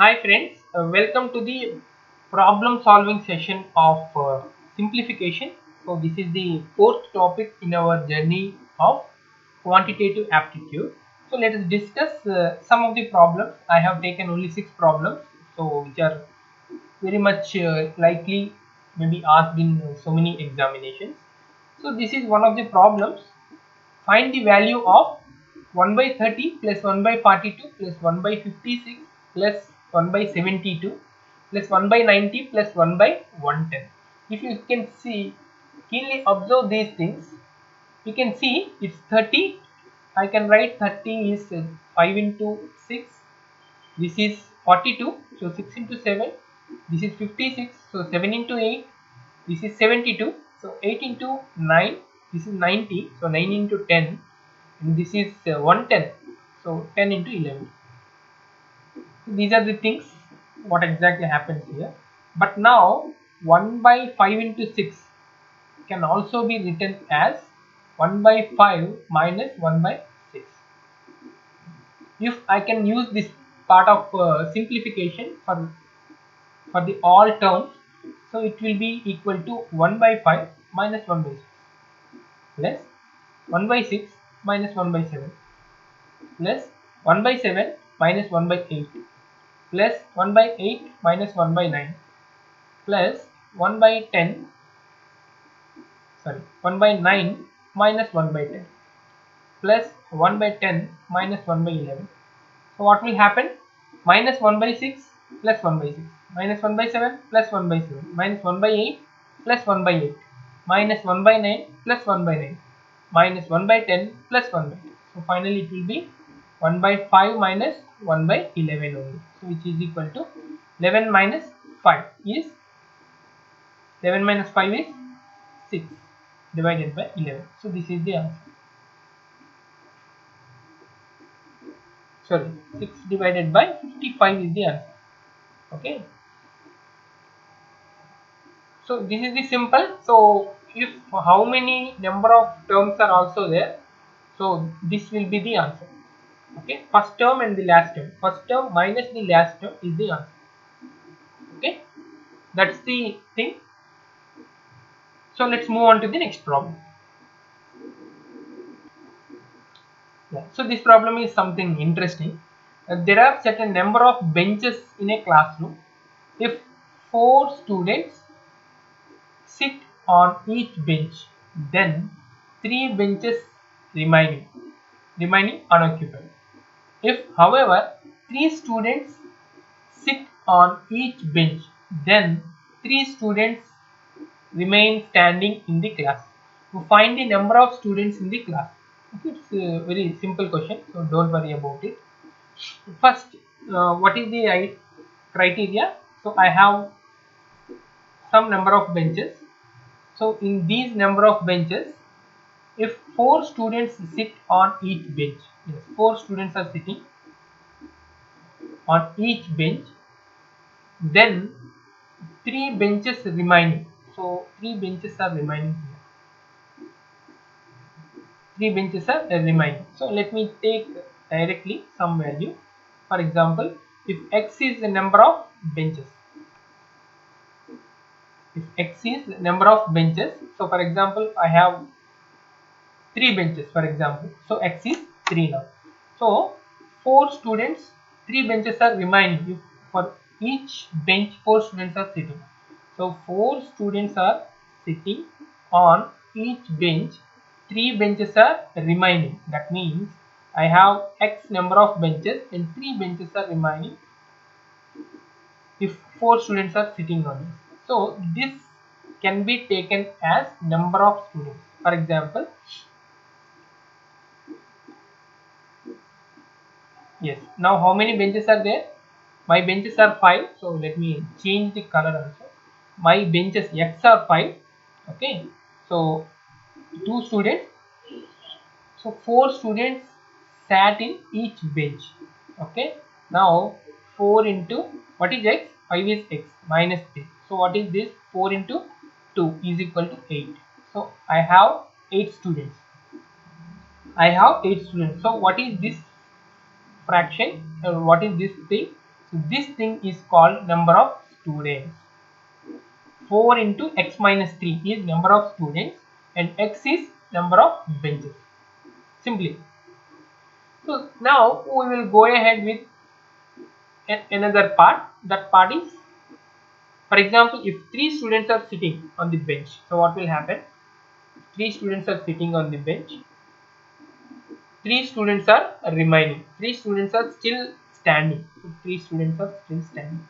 Hi friends, welcome to the problem solving session of simplification. So this is the fourth topic in our journey of quantitative aptitude. So let us discuss some of the problems. I have taken only 6 problems, so which are very much likely maybe asked in so many examinations. So this is one of the problems. Find the value of 1 by 30 plus 1 by 42 plus 1 by 56 plus 1 by 72 plus 1 by 90 plus 1 by 110. If you can see, keenly observe these things, you can see it's 30. I can write 30 is 5 into 6. This is 42, so 6 into 7. This is 56, so 7 into 8. This is 72, so 8 into 9. This is 90, so 9 into 10. And this is 110, so 10 into 11. So these are the things what exactly happens here. But now 1 by 5 into 6 can also be written as 1 by 5 minus 1 by 6. If I can use this part of simplification for the all terms, so it will be equal to 1 by 5 minus 1 by 6 plus 1 by 6 minus 1 by 7 plus 1 by 7 minus 1 by 8 plus 1 by 8 minus 1 by 9 plus 1 by 10, sorry, 1 by 9 minus 1 by 10 plus 1 by 10 minus 1 by 11. So what will happen? Minus 1 by 6 plus 1 by 6 minus 1 by 7 plus 1 by 7 minus 1 by 8 plus 1 by 8 minus 1 by 9 plus 1 by 9 minus 1 by 10 plus 1 by 10. So finally it will be 1 by 5 minus 1 by 11 only. So which is equal to 11 minus 5 is 11 minus 5 is 6 divided by 11. So this is the answer. Sorry, 6 divided by 55 is the answer. Okay. So this is the simple. So if how many number of terms are also there, so this will be the answer. Okay, first term and the last term. First term minus the last term is the answer. Okay, that's the thing. So let's move on to the next problem. Yeah. So this problem is something interesting. There are certain number of benches in a classroom. If 4 students sit on each bench, then 3 benches remaining unoccupied. If, however, 3 students sit on each bench, then 3 students remain standing in the class. To find the number of students in the class. Okay, it's a very simple question, so don't worry about it. First, what is the criteria? So I have some number of benches. So in these number of benches, if 4 students sit on each bench, yes, 4 students are sitting on each bench, then 3 benches remaining. So 3 benches are remaining here. 3 benches are remaining. So let me take directly some value. For example, if x is the number of benches, if x is the number of benches, so for example, I have 3 benches for example, so x is 3 now. So 4 students, 3 benches are remaining. If for each bench 4 students are sitting, so 4 students are sitting on each bench, 3 benches are remaining. That means I have x number of benches and 3 benches are remaining if 4 students are sitting on it. So this can be taken as number of students. For example, yes, now how many benches are there? My benches are 5, so let me change the color also. My benches x are 5. Okay, so 2 students, so 4 students sat in each bench. Okay, now 4 into what is x? 5 is x minus 3. So what is this? 4 into 2 is equal to 8. So I have 8 students. I have 8 students. So what is this fraction? What is this thing? So this thing is called number of students. 4 into x minus 3 is number of students and x is number of benches. Simply. So now we will go ahead with another part. That part is, for example, if 3 students are sitting on the bench, so what will happen? 3 students are sitting on the bench, 3 students are remaining, 3 students are still standing. So 3 students are still standing.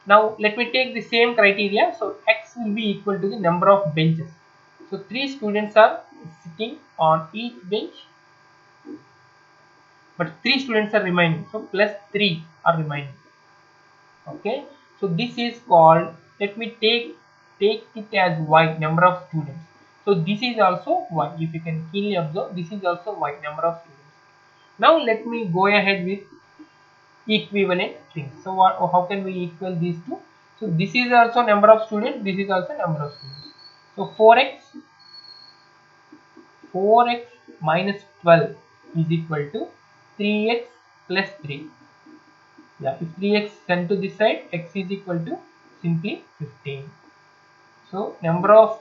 Now let me take the same criteria. So x will be equal to the number of benches. So 3 students are sitting on each bench, but 3 students are remaining. So plus 3 are remaining. Okay. So this is called, let me take it as y, number of students. So this is also y. If you can keenly observe, this is also y, number of students. Now let me go ahead with equivalent things. So how can we equal these two? So this is also number of students, this is also number of students. So 4x minus 12 is equal to 3x plus 3. Yeah, if 3x sent to this side, x is equal to simply 15. So number of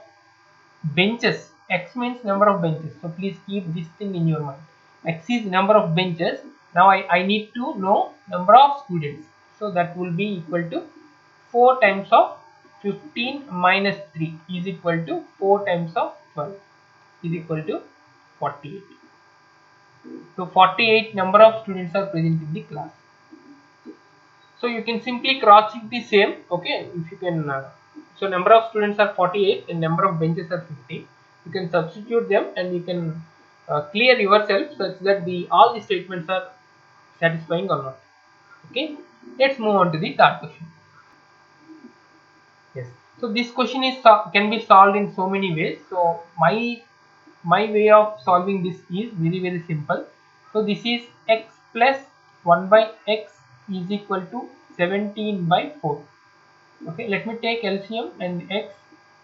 benches, x means number of benches. So please keep this thing in your mind. X is number of benches. Now I need to know number of students. So that will be equal to 4 times of 15 minus 3 is equal to 4 times of 12 is equal to 48. So 48 number of students are present in the class. So you can simply cross check the same. Okay, if you can. So number of students are 48 and number of benches are 50. You can substitute them and you can clear yourself such that all the statements are satisfying or not. Okay, let's move on to the third question. Yes. So this question is can be solved in so many ways. So my way of solving this is very simple. So this is x plus 1 by x is equal to 17 by 4. Okay, let me take LCM and x.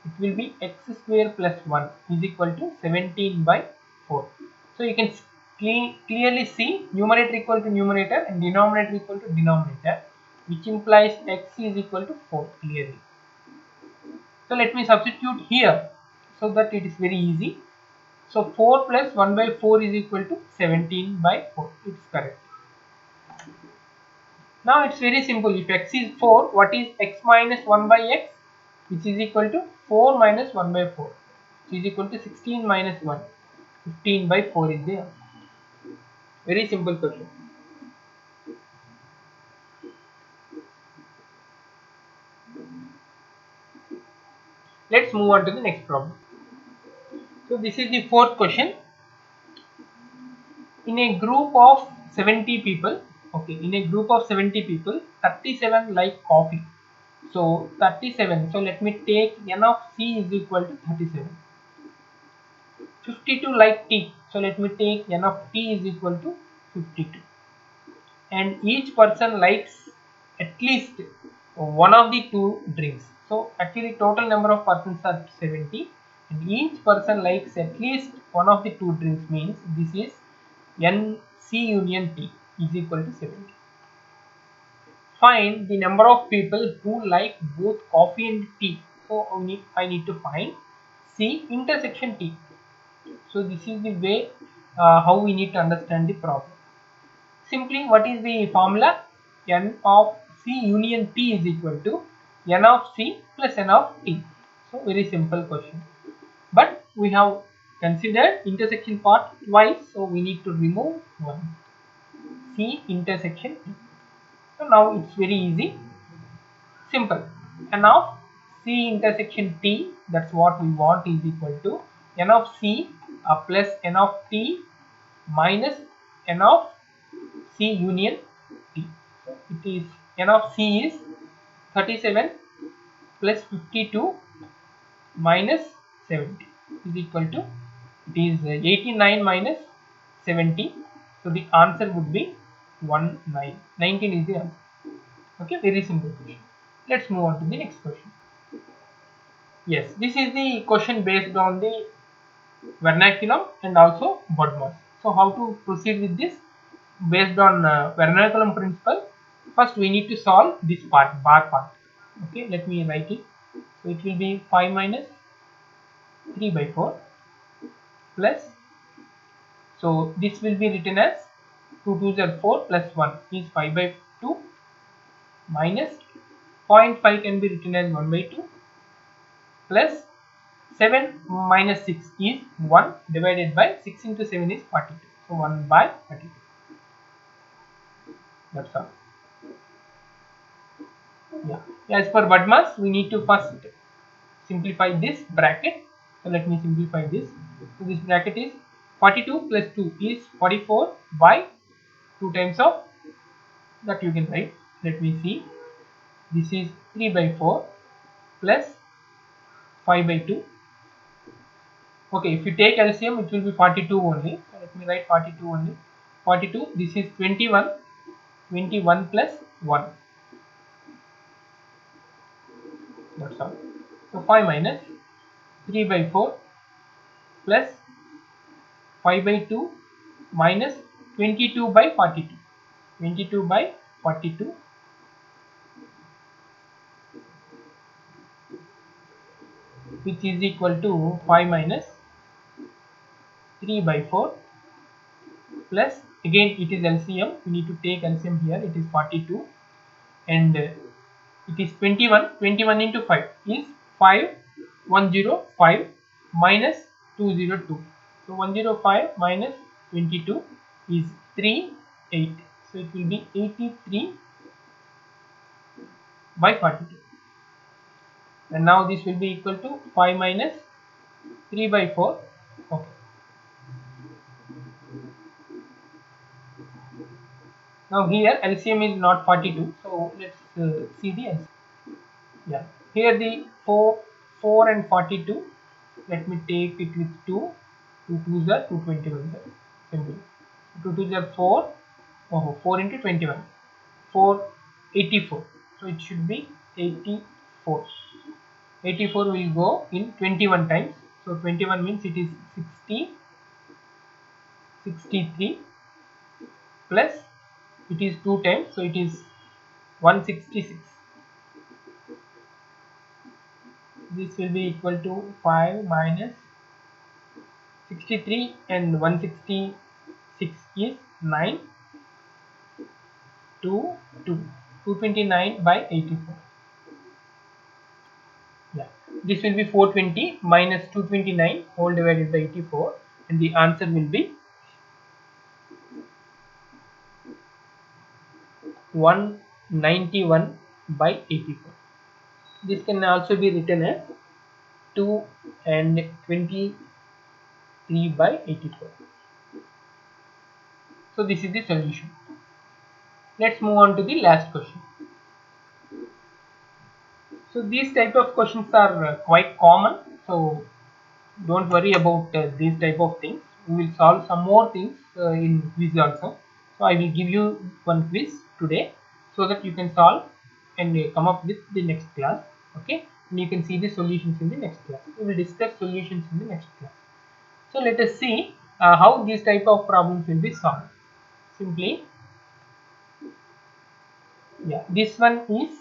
It will be x square plus 1 is equal to 17 by 4. So you can clearly see numerator equal to numerator and denominator equal to denominator, which implies x is equal to 4 clearly. So let me substitute here so that it is very easy. So 4 plus 1 by 4 is equal to 17 by 4. It's correct. Now it's very simple. If x is 4, what is x minus 1 by x? Which is equal to 4 minus 1 by 4. Which is equal to 16 minus 1. 15 by 4 is there. Very simple question. Let's move on to the next problem. So this is the fourth question. In a group of 70 people, okay, in a group of 70 people, 37 like coffee. So 37, so let me take n of c is equal to 37. 52 like tea, so let me take n of t is equal to 52. And each person likes at least one of the two drinks. So actually total number of persons are 70 and each person likes at least one of the two drinks, means this is n c union t is equal to 70. Find the number of people who like both coffee and tea. So I need to find C intersection T. So this is the way how we need to understand the problem. Simply, what is the formula? N of C union T is equal to N of C plus N of T. So very simple question. But we have considered intersection part twice, so we need to remove one. C intersection T. So now it's very easy. Simple. N of C intersection T, that's what we want, is equal to N of C plus N of T minus N of C union T. So it is N of C is 37 plus 52 minus 70 is equal to, it is 89 minus 70. So the answer would be 19 is the answer. Okay, very simple question. Let's move on to the next question. Yes, this is the question based on the vernaculum and also BODMAS. So how to proceed with this? Based on vernaculum principle, first we need to solve this part, bar part. Okay, let me write it. So it will be 5 minus 3 by 4 plus, so this will be written as 2 2s are 4 plus 1 is 5 by 2 minus 0.5 can be written as 1 by 2 plus 7 minus 6 is 1 divided by 6 into 7 is 42. So 1 by 42. That's all. Yeah. As per BUDMAS, we need to first simplify this bracket. So let me simplify this. So this bracket is 42 plus 2 is 44 by 2 times of that you can write. Let me see. This is 3 by 4 plus 5 by 2. Okay, if you take LCM, it will be 42 only. So let me write 42 only. 42. This is 21. 21 plus 1. That's all. So 5 minus 3 by 4 plus 5 by 2 minus 22 by 42. 22 by 42 which is equal to 5 minus 3 by 4 plus, again it is LCM, we need to take LCM here, it is 42 and it is 21. 21 into 5 is 5105 minus 202. So 105 minus 22 is 38. So it will be 83 by 42. And now this will be equal to 5 minus 3 by 4. Okay. Now here LCM is not 42. So let's see the LCM. Yeah. Here the 4 and 42. Let me take it with 2. 2 2s are 221. Simple. 2 2s are 4. Oh, 4 into 21. 484. So it should be 84. 84 will go in 21 times. So 21 means it is 60, 63 plus it is 2 times. So it is 166. This will be equal to 5 minus 63 and 166 is 9, 2, 229 by 84. Yeah, this will be 420 minus 229 whole divided by 84 and the answer will be 191 by 84. This can also be written as 2 and 23 by 84. So this is the solution. Let's move on to the last question. So these type of questions are quite common. So don't worry about these type of things. We will solve some more things in quiz also. So I will give you one quiz today so that you can solve and come up with the next class. Okay, and you can see the solutions in the next class. We will discuss solutions in the next class. So let us see how these type of problems will be solved. Simply, yeah, this one is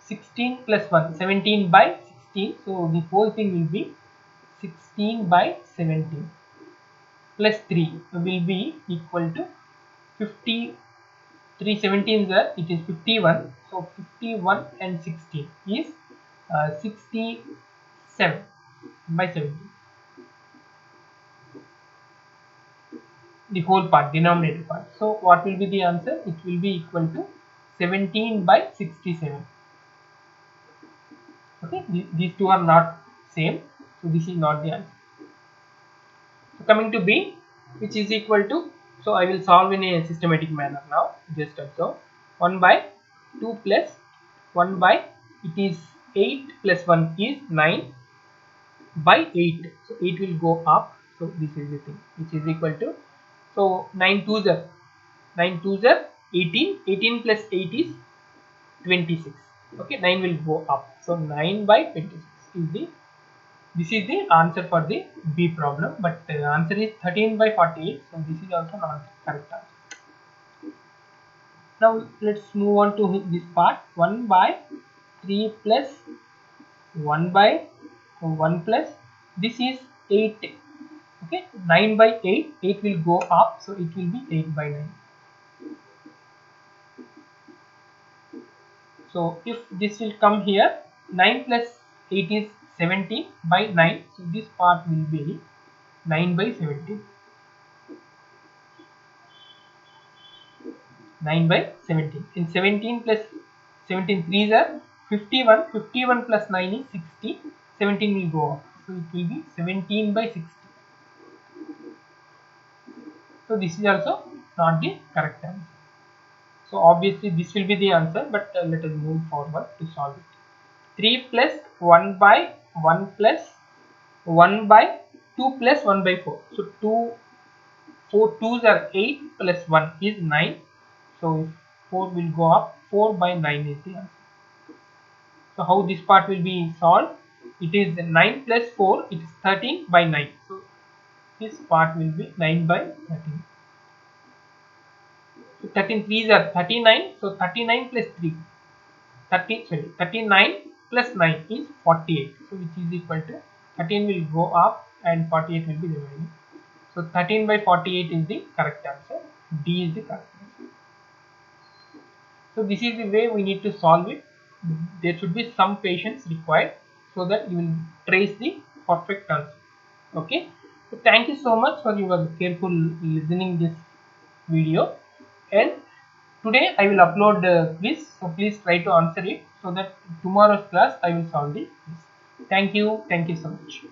16 plus 1, 17 by 16. So the whole thing will be 16 by 17 plus 3 will be equal to 50. 3 17s are, it is 51. So 51 and 16 is 67 by 17. The whole part, denominator part. So what will be the answer? It will be equal to 17 by 67. Okay, these two are not same. So this is not the answer. So coming to B, which is equal to, so I will solve in a systematic manner now. Just observe 1 by 2 plus 1 by, it is 8 plus 1 is 9 by 8. So 8 will go up. So this is the thing, which is equal to, so 9 2s are 18. 18 plus 8 is 26. Okay, 9 will go up. So 9 by 26 is the, this is the answer for the B problem, but the answer is 13 by 48. So this is also not correct answer. Now let's move on to this part. 1 by 3 plus 1 by 1 plus, this is 8. Okay, 9 by 8, 8 will go up, so it will be 8 by 9. So if this will come here, 9 plus 8 is 17 by 9, so this part will be 9 by 17. 9 by 17. In 17 plus 17 3s are 51. 51 plus 9 is 60. 17 will go up, so it will be 17 by 60. So this is also not the correct answer. So obviously this will be the answer, but let us move forward to solve it. 3 plus 1 by 1 plus 1 by 2 plus 1 by 4. So 4 2s are 8 plus 1 is 9. So 4 will go up, 4 by 9 is the answer. So how this part will be solved? It is 9 plus 4, it is 13 by 9. So this part will be 9 by 13. So 13 3s are 39. So 39 plus 3, 39 plus 9 is 48. So which is equal to 13 will go up and 48 will be remaining. So 13 by 48 is the correct answer. D is the correct answer. So this is the way we need to solve it. There should be some patience required so that you will trace the perfect answer. Okay. So thank you so much for your careful listening this video, and today I will upload the quiz. So please try to answer it so that tomorrow's class I will solve the quiz. Thank you. Thank you so much.